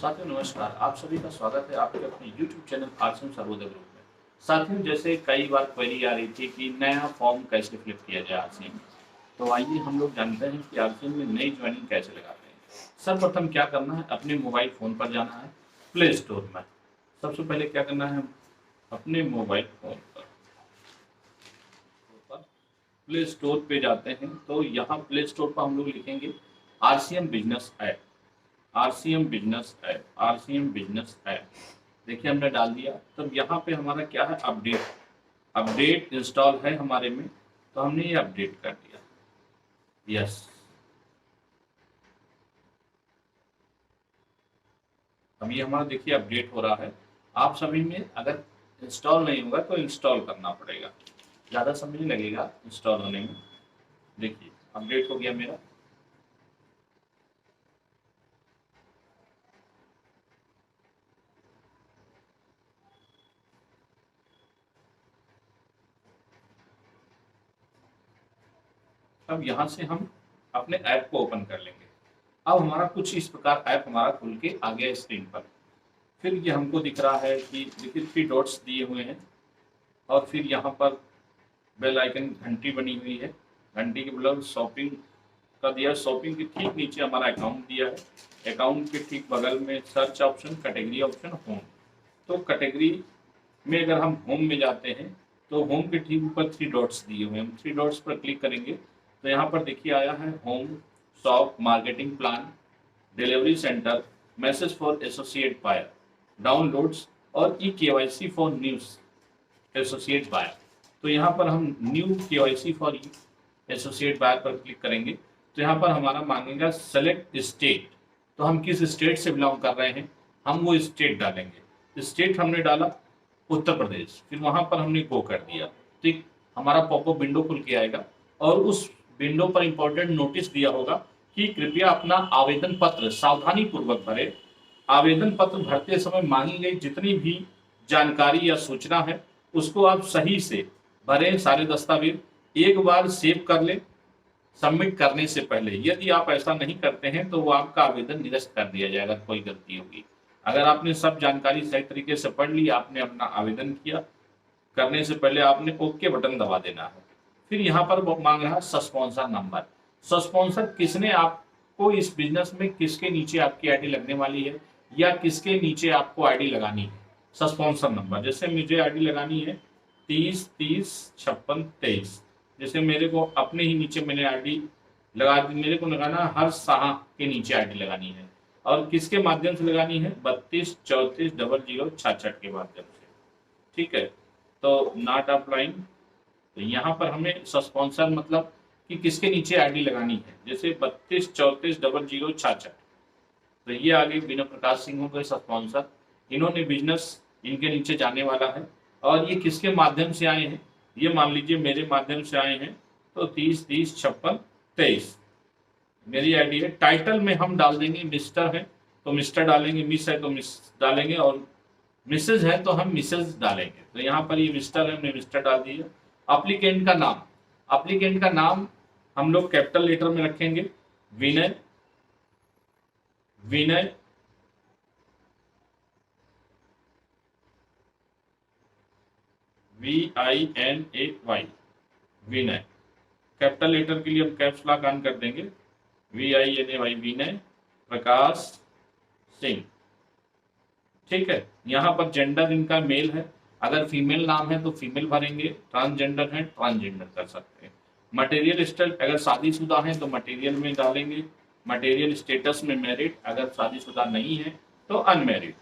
साथियों नमस्कार, आप सभी का स्वागत है आपके अपने YouTube channel RCM Sarvodaya group में। साथियों जैसे कई बार क्वेरी आ रही थी कि नया फॉर्म कैसे फिलअप किया जाए आरसीएम में। तो आइए हम लोग जानते हैं कि आरसीएम में नई ज्वाइनिंग कैसे लगाते हैं। सर्वप्रथम क्या करना है, अपने मोबाइल फ़ोन पर जाना है प्ले स्टोर में। सबसे पहले क्या करना है, अपने मोबाइल फ़ोन पर प्ले स्टोर पे जाते हैं तो यहाँ प्ले स्टोर पर हम लोग लिखेंगे RCM business app. RCM business app, RCM business app देखिए हमने डाल दिया। तब यहाँ पे हमारा क्या है, अपडेट अपडेट इंस्टॉल है हमारे में, तो हमने ये अपडेट कर दिया। यस, अब ये हमारा देखिए अपडेट हो रहा है। आप सभी में अगर इंस्टॉल नहीं होगा तो इंस्टॉल करना पड़ेगा, ज़्यादा समय नहीं लगेगा इंस्टॉल होने में। देखिए अपडेट हो गया मेरा। अब यहाँ से हम अपने ऐप को ओपन कर लेंगे। अब हमारा कुछ इस प्रकार ऐप हमारा खुल के आ गया स्क्रीन पर। फिर ये हमको दिख रहा है कि देखिए 3 डॉट्स दिए हुए हैं और फिर यहाँ पर बेल आइकन घंटी बनी हुई है। घंटी के बगल शॉपिंग का दिया, शॉपिंग के ठीक नीचे हमारा अकाउंट दिया है। अकाउंट के ठीक बगल में search option, category option, home. तो कैटेगरी में अगर हम होम में जाते हैं तो होम के ठीक ऊपर 3 डॉट्स दिए हुए हैं। हम 3 डॉट्स पर क्लिक करेंगे तो यहाँ पर देखिए आया है home, shop, marketing plan, delivery centre, message for associate buyer, downloads और e KYC for news associate buyer. तो यहाँ पर हम new KYC for associate buyer पर क्लिक करेंगे तो यहाँ पर हमारा मांगेगा सेलेक्ट स्टेट। तो हम किस स्टेट से बिलोंग कर रहे हैं, हम वो स्टेट डालेंगे। स्टेट हमने डाला उत्तर प्रदेश, फिर वहां पर हमने गो कर दिया। तो एक हमारा पॉपअप विंडो खुल के आएगा और उस विंडो पर इंपॉर्टेंट नोटिस दिया होगा कि कृपया अपना आवेदन पत्र सावधानी पूर्वक भरें। आवेदन पत्र भरते समय मांगी गई जितनी भी जानकारी या सूचना है उसको आप सही से भरें। सारे दस्तावेज एक बार सेव कर लें सबमिट करने से पहले। यदि आप ऐसा नहीं करते हैं तो वो आपका आवेदन निरस्त कर दिया जाएगा, कोई गलती होगी। अगर आपने सब जानकारी सही तरीके से पढ़ ली, आपने अपना आवेदन किया, करने से पहले आपने ओके बटन दबा देना है। फिर यहाँ पर वो मांग रहा है सस्पॉन्सर नंबर। सस्पॉन्सर किसने आपको इस बिजनेस में, किसके नीचे आपकी आईडी लगने वाली है या किसके नीचे आपको आईडी लगानी है। सस्पॉन्सर नंबर जैसे मुझे आईडी लगानी है 30 30 56 23। जैसे मेरे को अपने ही नीचे मैंने आईडी लगा दी, मेरे को लगाना हर्ष शाह के नीचे आईडी लगानी है। और किसके माध्यम से लगानी है, 32 34 00 66 के माध्यम से। ठीक है, तो नॉट अप्लाइंग। तो यहाँ पर हमें सस्पॉन्सर मतलब कि किसके नीचे आईडी लगानी है, जैसे 32 34 00 66। तो ये आगे विनय प्रकाश सिंह हो गए सस्पॉन्सर, इन्होंने बिजनेस इनके नीचे जाने वाला है। और ये किसके माध्यम से आए हैं, ये मान लीजिए मेरे माध्यम से आए हैं। तो 30 30 56 23 मेरी आईडी है। टाइटल में हम डाल देंगे मिस्टर है तो मिस्टर डालेंगे, मिस है तो मिस डालेंगे, और मिसेज है तो हम मिसेज डालेंगे। तो यहाँ पर ये मिस्टर है, हमने मिस्टर डाल दिया। एप्लीकेंट का नाम, एप्लीकेंट का नाम हम लोग कैपिटल लेटर में रखेंगे, विनय, विनय VINAY, विनय। कैपिटल लेटर के लिए हम कैप्स लॉक ऑन कर देंगे, VINAY, विनय प्रकाश सिंह। ठीक है, यहाँ पर जेंडर इनका मेल है, अगर फीमेल नाम है तो फीमेल भरेंगे, ट्रांसजेंडर है ट्रांसजेंडर कर सकते हैं। मटेरियल स्टेट, अगर शादीशुदा है तो मटेरियल में डालेंगे। मटेरियल स्टेटस में मैरिड, अगर शादीशुदा नहीं है तो अनमैरिड।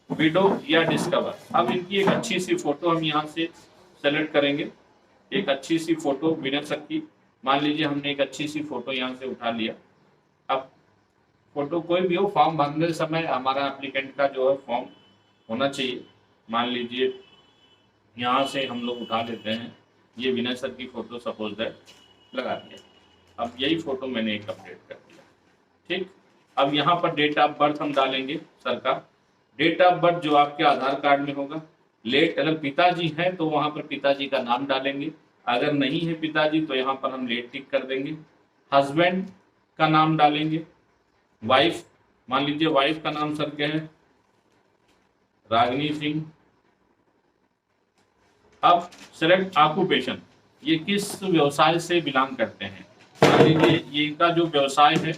विडो या डिस्कवर, अब इनकी एक अच्छी सी फोटो हम यहाँ से सेलेक्ट करेंगे। एक अच्छी सी फोटो विनर सर की, मान लीजिए हमने एक अच्छी सी फोटो यहाँ से उठा लिया। अब फोटो कोई भी हो, फॉर्म भरने समय हमारा एप्लीकेंट का जो है फॉर्म होना चाहिए। मान लीजिए यहाँ से हम लोग उठा लेते हैं, ये विनय सर की फोटो सपोज दैट लगा दिया। अब यही फोटो मैंने एक अपडेट कर दिया। ठीक, अब यहाँ पर डेट ऑफ बर्थ हम डालेंगे सर का, डेट ऑफ बर्थ जो आपके आधार कार्ड में होगा। लेट, अगर पिताजी हैं तो वहाँ पर पिताजी का नाम डालेंगे, अगर नहीं है पिताजी तो यहाँ पर हम लेट टिक कर देंगे। हस्बैंड का नाम डालेंगे, वाइफ मान लीजिए वाइफ का नाम सर क्या है, रागिनी सिंह। अब सेलेक्ट ऑक्यूपेशन, ये किस व्यवसाय से बिलोंग करते हैं। मान लीजिए ये इनका जो व्यवसाय है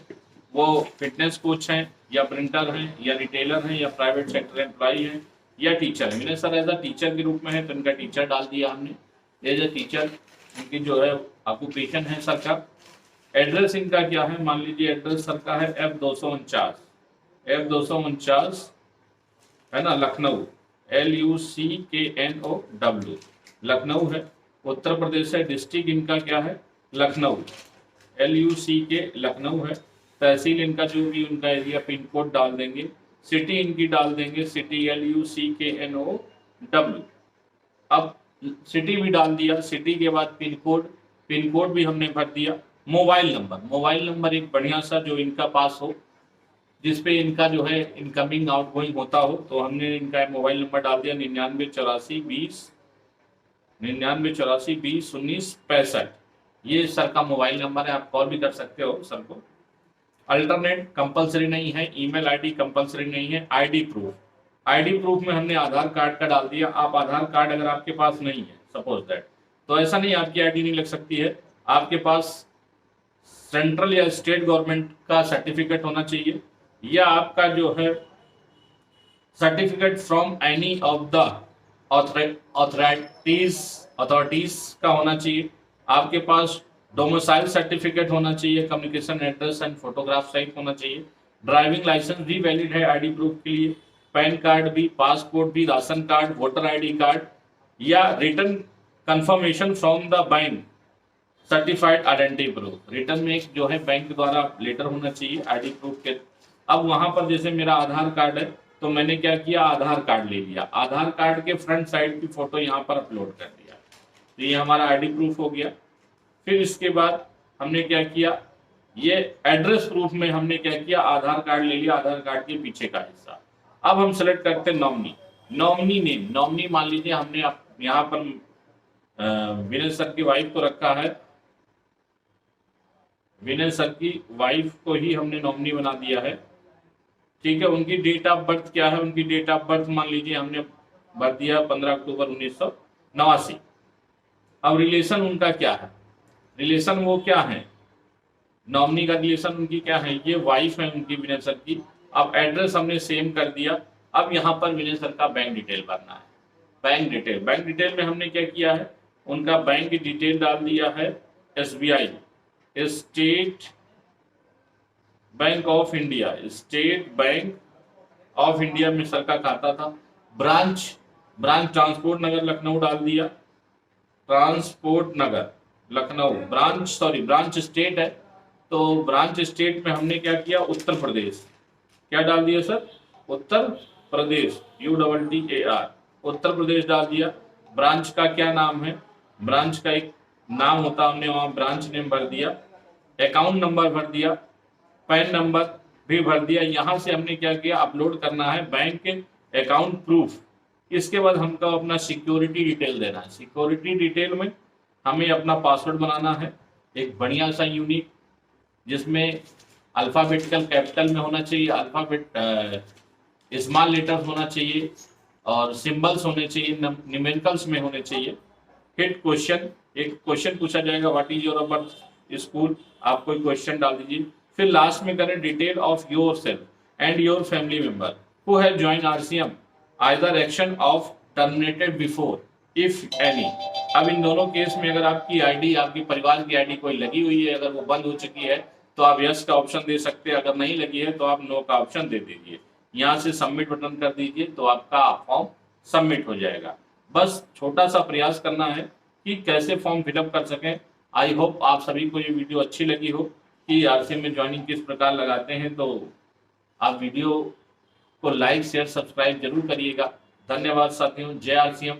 वो फिटनेस कोच है, या प्रिंटर है, या रिटेलर है, या प्राइवेट सेक्टर एम्प्लॉई है, या टीचर है। मैंने सर एज अ टीचर के रूप में है तो इनका टीचर डाल दिया हमने। एज अ टीचर इनकी जो है ऑक्यूपेशन है सर का। एड्रेस इनका क्या है, मान लीजिए एड्रेस सर का है F249 है ना, लखनऊ, LUCKNOW, लखनऊ है, उत्तर प्रदेश है। डिस्ट्रिक्ट इनका क्या है, लखनऊ, LUCK लखनऊ है। तहसील इनका जो भी उनका एरिया, पिन कोड डाल देंगे। सिटी इनकी डाल देंगे, सिटी LUCKNOW। अब सिटी भी डाल दिया, सिटी के बाद पिन कोड, पिन कोड भी हमने भर दिया। मोबाइल नंबर एक बढ़िया सा जो इनका पास हो, जिसपे इनका जो है इनकमिंग आउटगोइंग होता हो, तो हमने इनका मोबाइल नंबर डाल दिया 998420 ये सर का मोबाइल नंबर है। आप कॉल भी कर सकते हो सर को। अल्टरनेट कंपलसरी नहीं है, ईमेल आईडी कंपलसरी नहीं है। आईडी प्रूफ में हमने आधार कार्ड का डाल दिया। आप आधार कार्ड अगर आपके पास नहीं है, सपोज दैट, तो ऐसा नहीं आपकी आईडी नहीं लग सकती है। आपके पास सेंट्रल या स्टेट गवर्नमेंट का सर्टिफिकेट होना चाहिए, या आपका जो है certificate from any of the authorities का होना चाहिए। आपके पास डोमिसाइल सर्टिफिकेट होना चाहिए, कम्युनिकेशन एड्रेस एंड फोटोग्राफ सहित होना चाहिए। ड्राइविंग लाइसेंस भी वैलिड है आईडी प्रूफ के लिए, पैन कार्ड भी, पासपोर्ट भी, ration card, voter ID card, या return confirmation from the bank certified identity proof. Return में एक जो है बैंक द्वारा लेटर होना चाहिए आईडी प्रूफ के। अब वहां पर जैसे मेरा आधार कार्ड है तो मैंने क्या किया, आधार कार्ड ले लिया, आधार कार्ड के फ्रंट साइड की फोटो यहाँ पर अपलोड कर दिया, तो ये हमारा आईडी प्रूफ हो गया। फिर इसके बाद हमने क्या किया, ये एड्रेस प्रूफ में हमने क्या किया, आधार कार्ड ले लिया, आधार कार्ड के पीछे का हिस्सा। अब हम सेलेक्ट करते हैं नॉमिनी नेम। नॉमिनी मान लीजिए हमने यहाँ पर विनय सर की वाइफ को रखा है, विनय सर की वाइफ को ही हमने नॉमिनी बना दिया है, ठीक है। उनकी डेट ऑफ बर्थ क्या है, उनकी डेट ऑफ बर्थ मान लीजिए हमने भर दिया 15 अक्टूबर 1989। अब रिलेशन उनका क्या है, रिलेशन वो क्या है, नॉमिनी का रिलेशन उनकी क्या है, ये वाइफ है उनकी विनय सर की। अब एड्रेस हमने सेम कर दिया। अब यहाँ पर विनय सर का बैंक डिटेल भरना है। बैंक डिटेल में हमने क्या किया है, उनका बैंक डिटेल डाल दिया है, SBI, state bank of India, state bank of India में सर का खाता था। ब्रांच ट्रांसपोर्ट नगर लखनऊ डाल दिया, transport Nagar Lucknow. Branch state है, तो ब्रांच स्टेट में हमने क्या किया, उत्तर प्रदेश, क्या डाल दिया सर, उत्तर प्रदेश, UTTAR, उत्तर प्रदेश डाल दिया। ब्रांच का क्या नाम है, ब्रांच का एक नाम होता, हमने वहां ब्रांच नेम भर दिया। अकाउंट नंबर भर दिया, पैन नंबर भी भर दिया। यहाँ से हमने क्या किया, अपलोड करना है बैंक अकाउंट प्रूफ। इसके बाद हमको अपना सिक्योरिटी डिटेल देना है। सिक्योरिटी डिटेल में हमें अपना पासवर्ड बनाना है, एक बढ़िया सा यूनिक, जिसमें अल्फाबेटिकल कैपिटल में होना चाहिए, अल्फाबेट स्मॉल लेटर्स होना चाहिए, और सिंबल्स होने चाहिए, न्यूमेरिकल्स में होने चाहिए। हिट क्वेश्चन, एक क्वेश्चन पूछा जाएगा, what is your birth school, आप कोई क्वेश्चन डाल दीजिए। फिर लास्ट में करें detail of your self and your family member who have join RCM, either action of terminated before if any. अब इन दोनों केस में अगर आपकी आईडी, आपकी परिवार की आईडी कोई लगी हुई है, अगर वो बंद हो चुकी है तो आप यस का ऑप्शन दे सकते हैं, अगर नहीं लगी है तो आप नो का ऑप्शन दे दीजिए। यहाँ से सबमिट बटन कर दीजिए तो आपका फॉर्म सबमिट हो जाएगा। बस छोटा सा प्रयास करना है कि कैसे फॉर्म फिलअप कर सकें। आई होप आप सभी को ये वीडियो अच्छी लगी हो कि RCM में ज्वाइनिंग किस प्रकार लगाते हैं। तो आप वीडियो को लाइक शेयर सब्सक्राइब जरूर करिएगा। धन्यवाद साथियों, जय RCM।